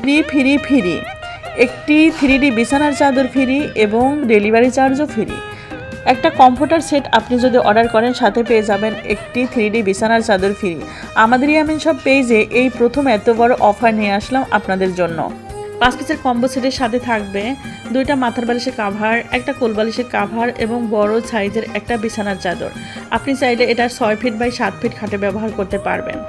Free free free একটি 3D বিছানার চাদর ফ্রি এবং ডেলিভারি চার্জও ফ্রি। একটা কমফোর্টার সেট আপনি যদি অর্ডার করেন সাথে পেয়ে যাবেন একটি 3D বিছানার চাদর ফ্রি। আমাদের ইয়ামিন শপ পেজে এই প্রথম এত বড় অফার নিয়ে আসলাম আপনাদের জন্য। 5 পিসের কম্বো সেটের সাথে থাকবে 2টা মাথার বালিশের কাভার, একটা কোল বালিশের কাভার এবং বড় সাইজের একটা বিছানার চাদর। আপনি চাইলে এটা 6 ফিট বাই 7 ফিট খাটে ব্যবহার করতে পারবেন।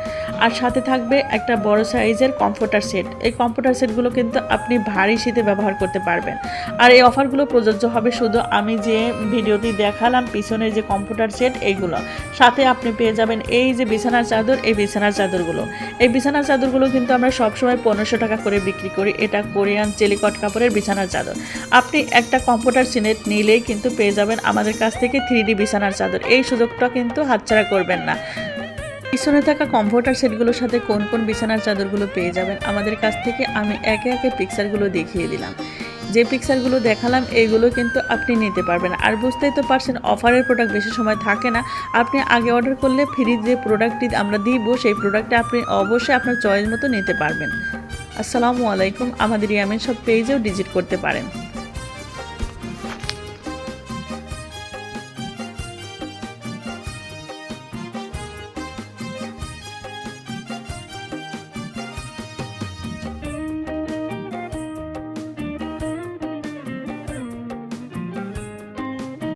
আর সাথে থাকবে একটা বড় সাইজের কমফোর্টার সেট। এই কমফোর্টার সেটগুলো কিন্তু আপনি ভারী শীতে ব্যবহার করতে পারবেন। আর এই অফারগুলো প্রযোজ্য হবে শুধু আমি যে ভিডিওটি দেখালাম পিছনের যে কমফোর্টার সেট এইগুলো। সাথে আপনি পেয়ে যাবেন এই যে বিছানার চাদর, এই বিছানার চাদরগুলো। এই বিছানার চাদরগুলো কিন্তু আমরা সবসময় 1500 টাকা করে বিক্রি করি। এটা কোরিয়ান চেলিকট কাপড়ের বিছানার চাদর। আপনি একটা কমফোর্টার সেট নিলেই কিন্তু পেয়ে যাবেন আমাদের কাছ থেকে 3D বিছানার চাদর। এই সুযোগটা কিন্তু হাতছাড়া করবেন না। পিছনে থাকা কমফোর্টার সেটগুলোর সাথে কোন কোন বিছানার চাদরগুলো পেয়ে যাবেন আমাদের কাছ থেকে আমি একে একে পিকচারগুলো দেখিয়ে দিলাম। যে পিকচারগুলো দেখালাম এইগুলো কিন্তু আপনি নিতে পারবেন। আর বুঝতেই তো পারছেন অফারের প্রোডাক্ট বেশি সময় থাকে না। আপনি আগে অর্ডার করলে ফ্রি যে প্রোডাক্টটি আমরা দিব সেই প্রোডাক্টটা আপনি অবশ্যই আপনার চয়েস মতো নিতে পারবেন। আসসালামু আলাইকুম। আমাদের ইয়ামিন শপ পেজেও ভিজিট করতে পারেন।